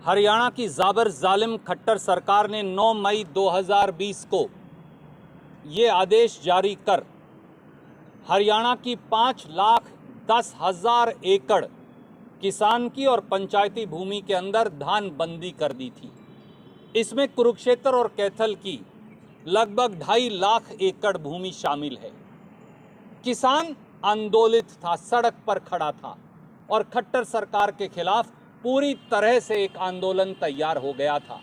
हरियाणा की जाबर जालिम खट्टर सरकार ने 9 मई 2020 को ये आदेश जारी कर हरियाणा की 5,10,000 एकड़ किसान की और पंचायती भूमि के अंदर धान बंदी कर दी थी। इसमें कुरुक्षेत्र और कैथल की लगभग 2.5 लाख एकड़ भूमि शामिल है। किसान आंदोलित था, सड़क पर खड़ा था और खट्टर सरकार के खिलाफ पूरी तरह से एक आंदोलन तैयार हो गया था।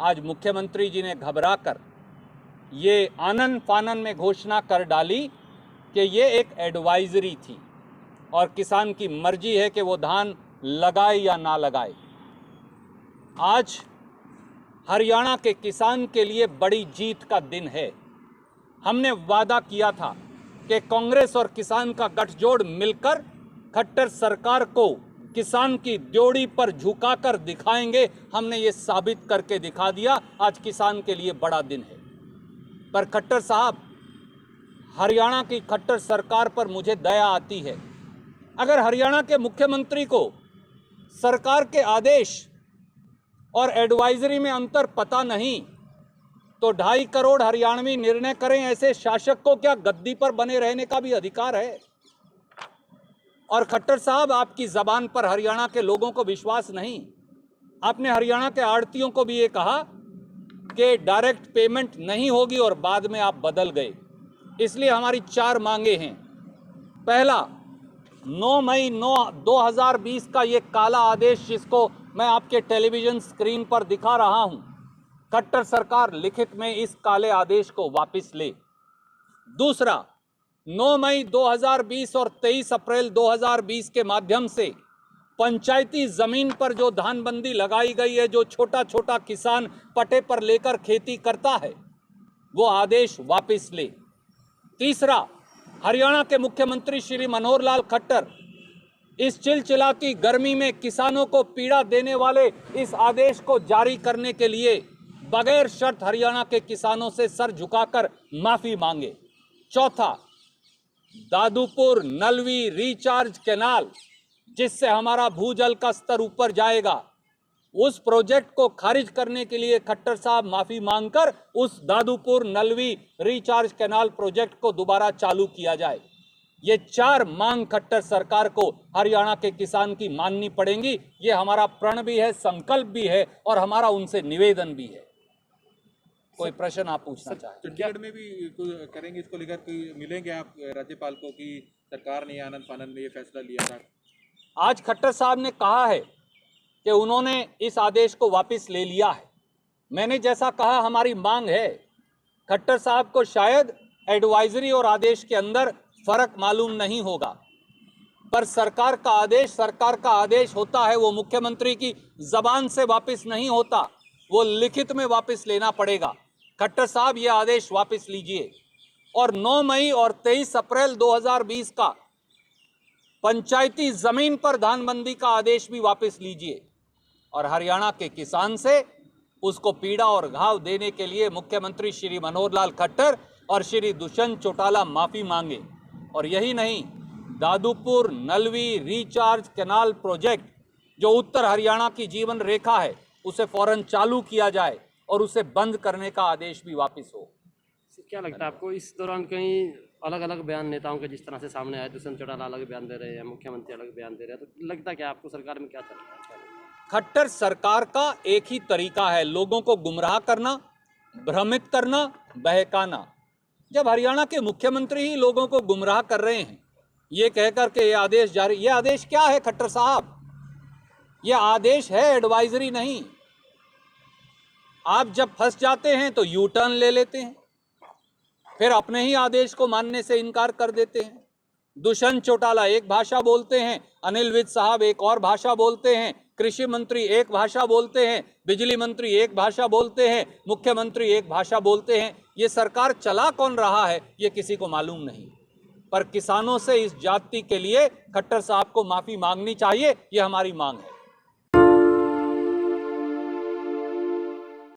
आज मुख्यमंत्री जी ने घबराकर ये आनन फानन में घोषणा कर डाली कि ये एक एडवाइजरी थी और किसान की मर्जी है कि वो धान लगाए या ना लगाए। आज हरियाणा के किसान के लिए बड़ी जीत का दिन है। हमने वादा किया था कि कांग्रेस और किसान का गठजोड़ मिलकर खट्टर सरकार को किसान की ड्योढ़ी पर झुकाकर दिखाएंगे। हमने ये साबित करके दिखा दिया। आज किसान के लिए बड़ा दिन है। पर खट्टर साहब, हरियाणा की खट्टर सरकार पर मुझे दया आती है। अगर हरियाणा के मुख्यमंत्री को सरकार के आदेश और एडवाइजरी में अंतर पता नहीं तो 2.5 करोड़ हरियाणवी निर्णय करें, ऐसे शासक को क्या गद्दी पर बने रहने का भी अधिकार है? और खट्टर साहब, आपकी जबान पर हरियाणा के लोगों को विश्वास नहीं। आपने हरियाणा के आड़तियों को भी ये कहा कि डायरेक्ट पेमेंट नहीं होगी और बाद में आप बदल गए। इसलिए हमारी 4 मांगे हैं। पहला, 9 मई 2020 का ये काला आदेश जिसको मैं आपके टेलीविजन स्क्रीन पर दिखा रहा हूं, खट्टर सरकार लिखित में इस काले आदेश को वापस ले। दूसरा, 9 मई 2020 और 23 अप्रैल 2020 के माध्यम से पंचायती जमीन पर जो धानबंदी लगाई गई है, जो छोटा छोटा किसान पट्टे पर लेकर खेती करता है, वो आदेश वापस ले। तीसरा, हरियाणा के मुख्यमंत्री श्री मनोहर लाल खट्टर इस चिलचिलाती गर्मी में किसानों को पीड़ा देने वाले इस आदेश को जारी करने के लिए बगैर शर्त हरियाणा के किसानों से सर झुकाकर माफी मांगे। चौथा, दादूपुर नलवी रिचार्ज कैनाल जिससे हमारा भूजल का स्तर ऊपर जाएगा, उस प्रोजेक्ट को खारिज करने के लिए खट्टर साहब माफी मांगकर उस Dadupur Nalvi recharge canal project को दोबारा चालू किया जाए। ये 4 मांग खट्टर सरकार को हरियाणा के किसान की माननी पड़ेंगी। ये हमारा प्रण भी है, संकल्प भी है और हमारा उनसे निवेदन भी है। कोई प्रश्न आप पूछना चाहें? चंडीगढ़ में भी करेंगे इसको लेकर, मिलेंगे आप राज्यपाल को कि सरकार ने आनंद फानन में ये फैसला लिया था? आज खट्टर साहब ने कहा है कि उन्होंने इस आदेश को वापस ले लिया है। मैंने जैसा कहा, हमारी मांग है। खट्टर साहब को शायद एडवाइजरी और आदेश के अंदर फर्क मालूम नहीं होगा, पर सरकार का आदेश होता है। वो मुख्यमंत्री की जबान से वापस नहीं होता, वो लिखित में वापस लेना पड़ेगा। खट्टर साहब, ये आदेश वापस लीजिए और 9 मई और 23 अप्रैल 2020 का पंचायती जमीन पर धानबंदी का आदेश भी वापस लीजिए और हरियाणा के किसान से उसको पीड़ा और घाव देने के लिए मुख्यमंत्री श्री मनोहर लाल खट्टर और श्री दुष्यंत चौटाला माफी मांगे। और यही नहीं, Dadupur Nalvi recharge canal project जो उत्तर हरियाणा की जीवन रेखा है, उसे फौरन चालू किया जाए और उसे बंद करने का आदेश भी वापस हो। क्या लगता है आपको, इस दौरान कहीं अलग अलग बयान नेताओं के जिस तरह से सामने आए, दुष्यंत चौटाला अलग बयान दे रहे हैं, मुख्यमंत्री अलग बयान दे रहे हैं, तो लगता क्या आपको सरकार में क्या चल रहा है? खट्टर सरकार का एक ही तरीका है, लोगों को गुमराह करना, भ्रमित करना, बहकाना। जब हरियाणा के मुख्यमंत्री ही लोगों को गुमराह कर रहे हैं ये कहकर के ये आदेश जारी, ये आदेश क्या है खट्टर साहब? ये आदेश है, एडवाइजरी नहीं। आप जब फंस जाते हैं तो यू टर्न ले लेते हैं, फिर अपने ही आदेश को मानने से इनकार कर देते हैं। दुष्यंत चौटाला एक भाषा बोलते हैं, अनिल विज साहब एक और भाषा बोलते हैं, कृषि मंत्री एक भाषा बोलते हैं, बिजली मंत्री एक भाषा बोलते हैं, मुख्यमंत्री एक भाषा बोलते हैं। ये सरकार चला कौन रहा है ये किसी को मालूम नहीं। पर किसानों से इस जाति के लिए खट्टर साहब को माफी मांगनी चाहिए, ये हमारी मांग है।